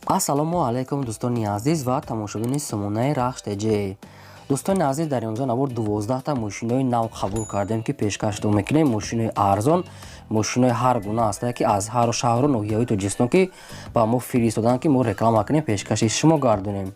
ассалому алайкум дӯстони азиз ва тамошобини сомонаи рахш теҷе. дӯстони азиз, дар имрӯза навор 12та мошинои нав қабул кардем ки пешкаш мекунем. Мошинои арзон, мошинои ҳар гуна ҳастанд ки аз ҳар шаҳру ноҳияҳои Тоҷикистон ки ба мо фиристоданд ки мо реклама кунем, пешкаши шумо гардонем.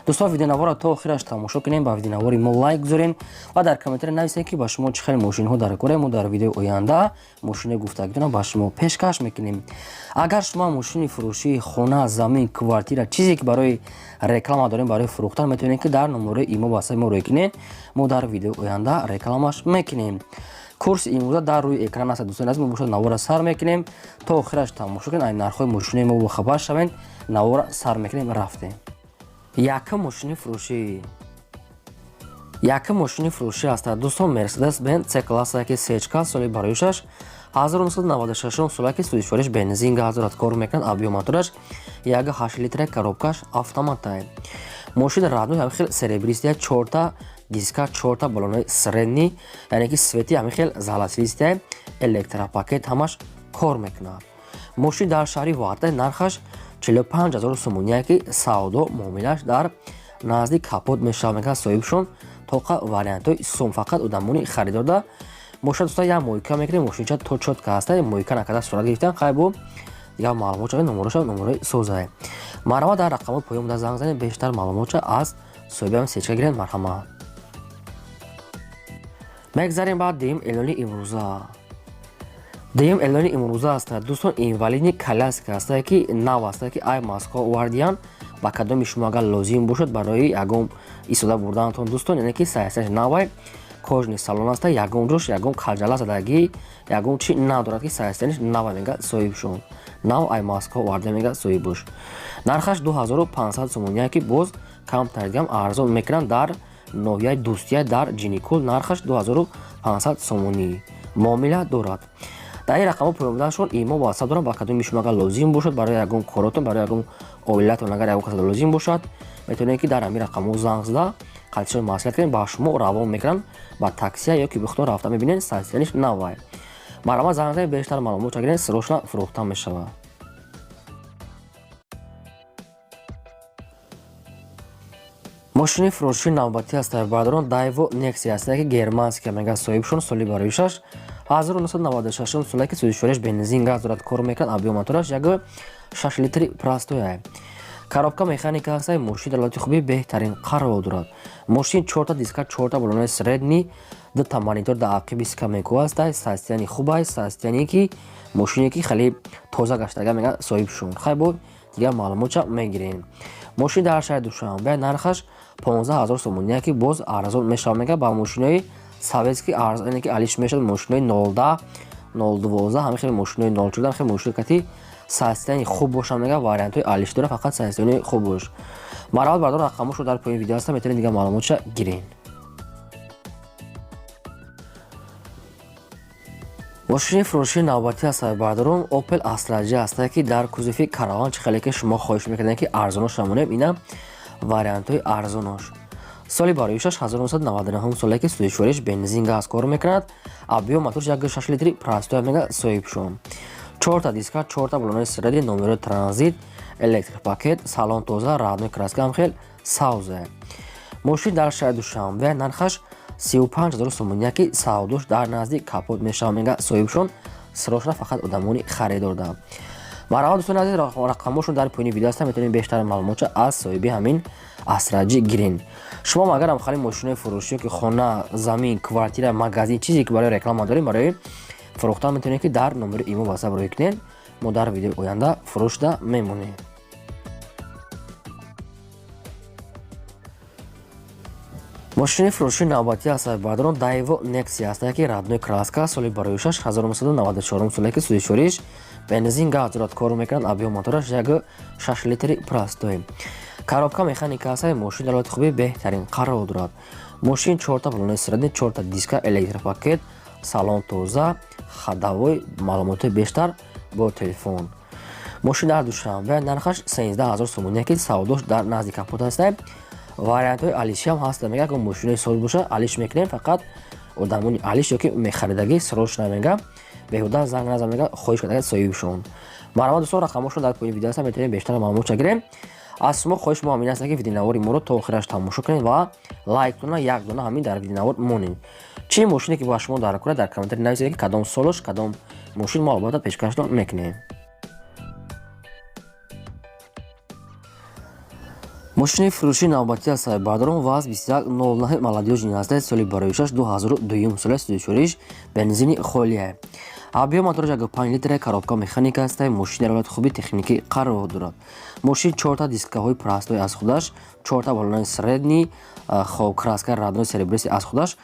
дӯстон, видеонавора то охираш тамошо кунем, ба видеонавори мо лайк гузорен ва дар комментаре нависед ки ба шумо чӣ хеле мошинҳо дар кора. Мо дар видеои оянда мошинаи гуфтагидона ба шумо пешкаш мекунем. агар шумо мошини фурӯшии хона, замин, квартира, чизе ки барои реклама дорем, барои фурӯхтан, метавонед ки дар номерои имо ба мо рӯй кунед. Мо дар видеои оянда рекламаш мекунем. курси имрӯза дар рӯи экран аст. дӯстони азиз, мо бошад навора сар мекунем то охираш тамошо кунед. айн нархҳои мошинаи мо бохабар шавед. навора сар мекунем, рафтем. Якум мошини фурӯшӣ аст. дӯстон, Mercedes Benz C-классаки C-класс соли бароишаш 1996 солаки сӯзишвориш бензин газ дорад, кор мекунад. Абъём мотораш 1.8 литра, коробкаш автомата. мошина раднӯи ҳамихел серебристия, 4 диска, 4 баллонои средни, яъне ки свети ҳамихел золотистия, электропакет ҳамаш кор мекунад. мошин дар шаҳри Ватай, нархаш 45 000 сомон, яки савдо муомилаш дар назди капот мешавад, мегӯяд соҳибшон тоқа вариантҳои сум. фақат одамони харидорда мошина дӯстон як мойка мекунем. мошинча то чотка аст, мойка накарда сурат гирифтан. хайбо дигар маълумотша номероша номерои созае. марҳамат, дар рақамот поён дар занг занед, бештар маълумотша аз соҳибам сечка гиред. марҳамат. мегзарем ба дуюм эълони имрӯза. дуюм эълони имрӯза аст. дӯстон, инвалидни коляска аст ки нав аст ки ай Москва овардиян. ба кадоми шумо агар лозим бошад барои ягон истода бурдантон, дӯстон, яъне ки сайсаш навай кожни салон аст. ягон ҷош ягон каҷала задагӣ, ягон чи надорад ки сайстаниш нава мега соҳибшон. нав ай Москва оварда мега соҳибош. нархаш 2500 сомон, яки боз камтар дигам арзон мекунанд. дар ноҳияи дӯстия дар ҷиникул нархаш 2500 сомонӣ муомила дорад. дар ин рақамо поёмданашон имо васаб дорам. ба кадоми шумо агар лозим бошад барои ягон коротон, барои ягон оилатон, агар ягон касада лозим бошад, метавонед ки дар ҳамин рақамо занг зада қалтишон маслиҳат кунед. ба шумо равон мекунанд ба таксия ёки бихудо рафта мебинед сайсияниш навай. марҳамат, занг занед, бештар маълумота гиред, срочно фурӯхта мешавад. мошини фурӯшии навбатӣ аст. бардорон Daewoo Nexia аст ки германския мега соҳибшон соли бароишаш 1996 солаки сӯзишвориш бензин газ дорад, кор мекунад. абъём мотораш 1.6 литри простоя. коробка механика аст. мошин дар ҳолати хуби беҳтарин қарор дорад. мошин 4 диска, 4 баллонои средни, 2 монитор дар ақиби скамейку аст. сайстияни хуб аст, сайстияне ки мошине ки хеле тоза гаштага мега соҳибшон. хайбо дигар маълумотша мегирем. мошин дар шаҳри Душанбе, нархаш 15 000 сомон, яки боз арзон мешавад. мега ба мошинои советски арзон, яъне ки алиш мешавад. мошинои 010, 012 ҳамихел мошинои 014 ҳамихел мошинои кати сайстияни хуб бошад. мега вариантҳои алиш дора, фақат сайстияни хуб бош. марҳамат, бардор рақамошро дар поёни видео аст, метавонед дигар маълумотша гирен. мошини фурӯшии навбатӣ аст. бардорон Opel Astra J аст ки дар кузуфи караван чӣ хеле ки шумо хоҳиш мекардед ки арзонош намонем. ина вариантҳои арзонош. соли бароишаш 1999 соле ки сӯзишвориш бензин газ кор мекунад. абъём моторш 1.6 литри простоя мега соҳибшон. 4 диска, 4 баллонои средни, номерои транзит, электропакет, салон тоза, раднӯи краска ҳамхел савза. мошин дар шаҳри Душанбе, нархаш 35 000 сомон, яки савдош дар назди капот мешавад. мега соҳибшон срочно фақат одамони харидор дорад. марҳамат, дӯстони азиз, рақамошон дар поёни видео аст, метавонед бештар маълумотша аз соҳиби ҳамин Astra J гирен. шумо агарам хали мошинои фурӯшӣ ки хона, замин, квартира, магазин, чизе ки барои реклама дорем, барои фурӯхтан, метавонед ки дар номери имо васаб рӯй кунед. мо дар видеои оянда фурӯшда мемонем. мошини фурӯшии навбатӣ аст. бардорон Daewoo Nexia аст ки раднӯи краска, соли бароишаш 1994 соле ки сӯзишвориш бензин газ дорад, кор мекунад. абъём мотораш 1.6 литри простой. коробка механика аст. мошин дар ҳолати хуби беҳтарин қарор дорад. мошин 4 баллонои средни, 4 диска, электропакет, салон тоза, ходовой, маълумоти бештар бо телефон. мошин дар Душанбе, нархаш 13 000 сомон, яки савдош дар назди капот аст. вариантҳои алиши ҳам ҳаст. мега агар мошинои соз боша алиш мекунем, фақат одамони алиш ёки мехаридагӣ срочно мега беҳуда занг назан, мега хоҳиш кардага соҳибшон. марҳамат дӯстон, рақамҳошро дар пои видео ҳастанд, метавонед бештар маълумот гирем. аз шумо хоҳиш мо ҳамин аст ки видеонавори моро то охираш тамошо кунед ва лайктона як дона ҳамин дар видеонавор монед. чӣ мошине ки ба шумо дар кора дар комментари нависед ки кадом солош кадом мошин мо албатта пешкашдон мекунем. мошини фурӯшии навбатӣ аз сайбардорон ВАЗ 2109 молодёж 19 соли бароишаш 2002 соли 34 бензини холия. Объем мотораш 5 литр, коробка механика аст. Мошин ҳолати хуби техникӣ қарор дорад. Мошин 4 дискаҳои простой аз худаш, 4 балонаи средни, краска радной серебриси аз худаш.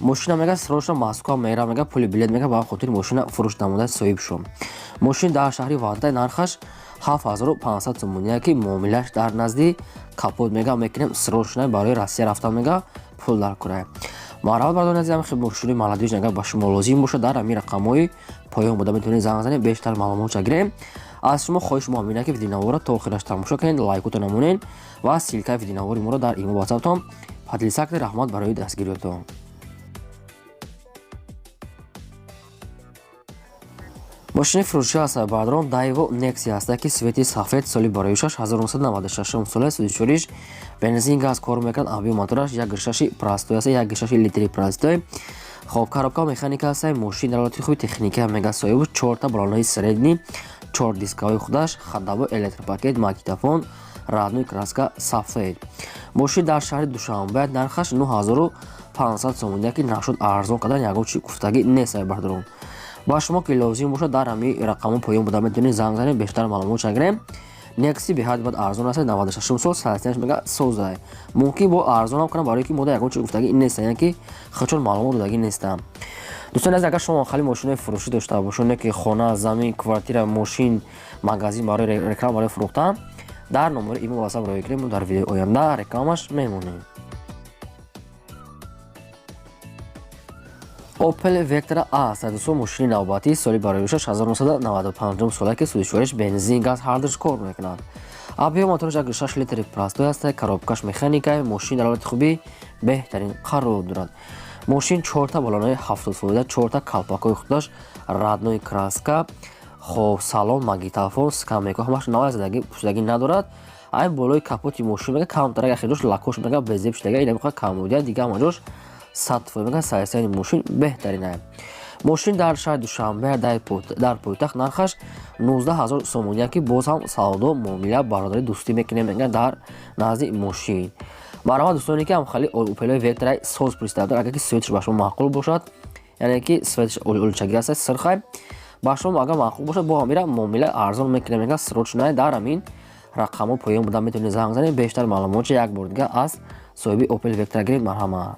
Мошина мега срочно Москва мера мега полибилет мега ба хотири мошина фурӯш намуда соҳиб шуд. Мошин дар шаҳри Вантай нархаш 7500 сомония ки муомилаш дар назди капот мега мекунем срочно барои Россия рафтан мега пул дар кора. марҳамат бардоред азизам, мошини молодёж нага ба шумо лозим бошад дар ҳамин рақамҳои поён буда метавонед занг занед бештар маълумота гирем. аз шумо хоҳиш мо ҳамин ки видеонавора то охираш тамошо кунед, лайкотон намонед ва силкаи видеонавори моро дар имо ватсаптон падлисак раҳмат барои дастгириётон. мошини фурӯшии аз сайбардорон Daewoo Nexia аст ки свети сафед соли бароишаш 1996 соли 34 бензин газ кор мекунад. объем мотораш 1.6 простой аст, 1.6 литри простой. хоб коробка механика аст. мошин дар ҳолати хуби техника мега соҳиб 4 балонаи средни, 4 дискаҳои худаш, хаддаво электропакет, магнитофон, радной краска сафед. мошин дар шаҳри Душанбе нархаш 9500 сомония ки нашуд арзон кардан ягон чи гуфтагӣ нест сайбардорон. ба шумо ки лозим бошад дар ҳамин рақамҳо поён буда метавонед занг занед бештар маълумот гирем. Nexia беҳад бад арзон аст, 96 сол салтиянаш мега соза. мумкин бо арзонам кунам барое ки мода ягон чи гуфтагӣ нест, яъне ки хачон маълумот додагӣ нестам. дӯстон азиз, агар шумо хали мошинои фурӯшӣ дошта бошед ки хона, замин, квартира, мошин, магазин барои реклама барои фурӯхтан, дар номери имо ватсап роя гирем, дар видеои оянда рекламаш мемонем. Opel Vectra A дӯстон, мошини навбатӣ соли бароишаш 1995 сола ки 34 бензин газ ҳардуш кор мекунад. объем мотораш 1.6 литри простой аст, коробкаш механика. мошин дар ҳолати хуби беҳтарин қарор дорад. мошин 4 балонаи 70 фоида, 4 калпакои худаш, радной краска, хоб салон, магнитофон, скамейка ҳамаш навай задагӣ пӯшидагӣ надорад. ай болои капоти мошин мега камтара яхедош лакош мега безеб шидага ина меха камодия дига амаҷош сатфой мега сайсайни мошин беҳтарин ай. мошин дар шаҳри Душанбе дар пойтахт нархаш 19000 сомония ки боз ҳам савдо муомила бародарӣ дӯстӣ мекунем мега дар назди мошин. марҳамат дӯстоне ки ҳамхали Opel Vectra соз пристав дорад, агар ки светиш ба шумо маъқул бошад, яъне ки светиш улчагӣ аст, сирхай ба шумо агар маъқул бошад бо ҳамира муомила арзон мекунем мега срочно дар ҳамин рақамҳо поён буда метавонед занг занед бештар маълумоти як бор дига аз соҳиби Opel Vectra гиред. марҳамат.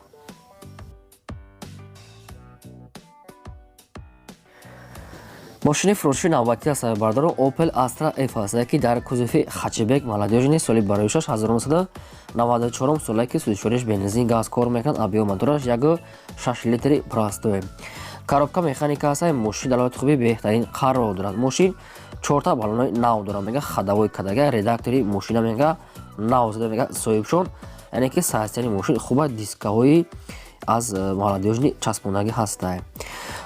мошини фурӯшии навбатӣ аз сайбардорон Opel Astra F аст ки дар кузуфи хачебек молодёжини соли бароишаш 1994 сола ки 34 бензин газ кор мекунад. объем мотораш 1.6 литри простой. коробка механика аст. мошин дар ҳолати хуби беҳтарин қарор дорад. мошин 4 балонои нав дорад мега хадавои кадага, редактори мошина мега нав зада мега соҳиб шуд, яъне ки сайстияни мошин хуба дискаҳои аз молодёжни часпондагӣ ҳастанд.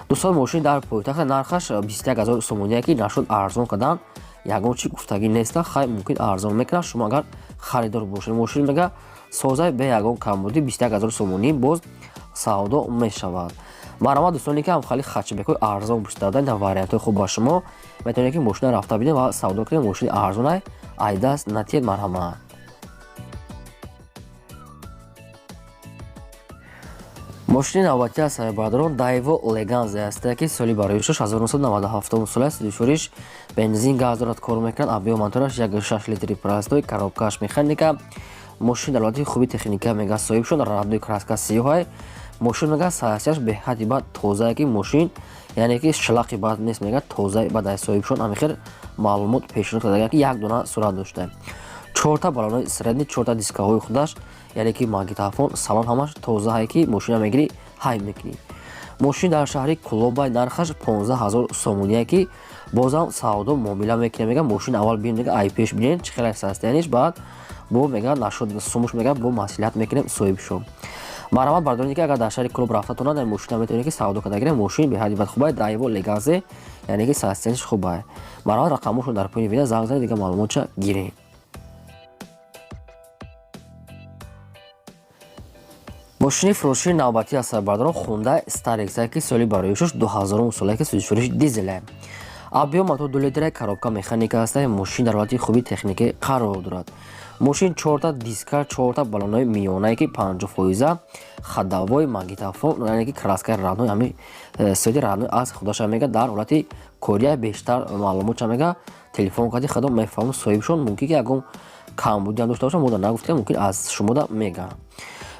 дӯстон, мошин дар пойтахт нархаш 21000 сомония ки нашуд арзон кардан ягон чи гуфтагӣ неста, хай мумкин арзон мекунад. шумо агар харидор бошед мошин мега соза бе ягон камбудӣ 21000 сомонӣ боз савдо мешавад. марҳамат дӯстоне ки ҳамхали хачебекҳои арзон пурсида дар вариантҳои хуб ба шумо метавонед ки мошина рафта бинед ва савдо кунед. мошини арзонай айдаст натиед. марҳамат. мошини навбатӣ аз сайбардорон Daewoo Leganza аст ки соли бароишаш 1997 сола 34 бензин газ дорад кор мекунад. объем мотораш 1.6 литри простой, коробкаш механика. мошин дар ҳолати хуби техника мега соҳиб шуд, радной краска сиёҳай. мошин мега сайсияш беҳади бад тозае ки мошин, яъне ки шлақи бад нест, мега тозаи бадай соҳиб шуд. амихир маълумот пешниҳод кардага ки як дона сурат дошта. 4 балонои средни, 4 дискаҳои худаш, яъне ки магнитофон, салон ҳамаш тозае ки мошина мегирӣ ҳай мекунӣ. мошин дар шаҳри Кулоба нархаш 15000 сомония ки бозам савдо муомила мекунем мега мошин аввал бинем мега ай пеш бинем чӣ хеле састияниш, баъд бо мега нашуд сумуш мега бо маслиҳат мекунем соҳиб шуд. марҳамат бардоред ки агар дар шаҳри клуб рафтатонад дар мошина метавонед ки савдо карда гиред. мошин беҳади бадхубай драйво легазе яъне ки састенш хубай. марҳамат рақамошон дар поини видео занг занед дигар маълумотша гиред. мошини фурӯшии навбатӣ аз сарбардорон Honda Starex ки соли барои шуш 2000 сола ки сӯзишвориш дизеле. Абиё мотор 2 литра коробка механика аст. мошин дар ҳолати хуби техникӣ қарор дорад. мошин 4 диска 4 баллонои миёнае ки 50% хадавой магнитофон яъне ки краскаи радной ҳами соди радной аз худаша мега дар ҳолати кория бештар маълумотша мега телефон қати хадо мефаҳму соҳибшон мумкин ки ягон камбудиам дошта бошад мода нагуфтем мумкин аз шумода мега.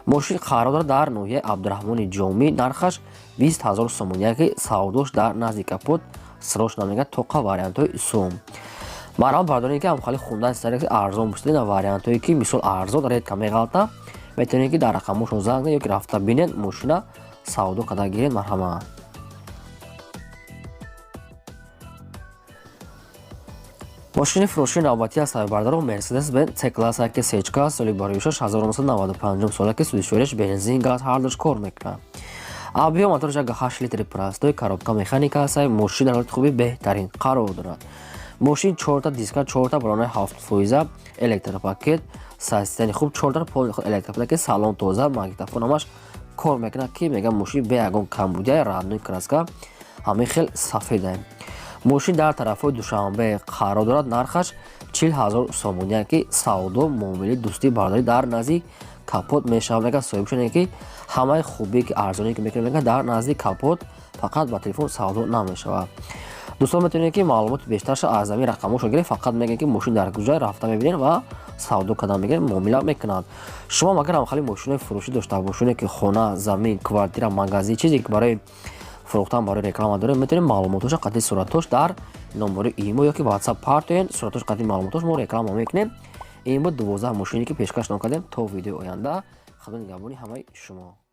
мошин қарор дорад дар ноҳияи Абдураҳмони Ҷомӣ. нархаш 20 000 сомония ки савдош дар назди капот срош намега тоқа вариантҳои сум. марҳамат бардоред ки ҳамхали Honda Starex арзон бустади на вариантҳое ки мисол арзон редка меғалта метавонед ки дар рақамошон занг занед ёки рафта бинед мошина савдо карда гиред. марҳамат. мошини фурӯшии навбатӣ аз сарбардорон Mercedes-Benz C-Class ки сечка соли барои 1995 сола ки сӯзишвориш бензин газ ҳардуш кор мекунад. абиё моторош 8 литри простой коробка механика аст. мошин дар ҳолати хуби беҳтарин қарор дорад. мошин 4 диска 4 баллонои 7% электропакет системи хуб 4 пол электропакет салон тоза магнитофон ҳамаш кор мекунад ки мегам мошин бе ягон камбудия радной краска ҳамаи хел сафеда. мошин дар тарафҳои душанбе қарор дорад. нархаш 40 000 сомония ки савдо муомили дӯстӣ бардорӣ дар назди капот мешавад мега соҳибшон ки ҳамаи хубӣ ки арзонӣ ки мекунад мега дар назди капот фақат ба телефон савдо намешавад. дӯстон метавонед ки маълумоти бештарша аз ҳамин рақамошо гиред. фақат мегӯед ки мошин дар куҷо рафта мебинед ва савдо карда мегиред муомила мекунад. шумо агар ҳамхали мошинои фурӯшӣ дошта бошед ки хона замин квартира магазин чизе ки барои фурӯхтан барои реклама доред метавонед маълумотоша қати суратош дар номери имо ёки WhatsApp партоен суратош қати маълумотош мо реклама мекунем. ин буд 12 мошине ки пешкаш накардем. то видеои оянда худо нигаҳбони ҳамаи шумо.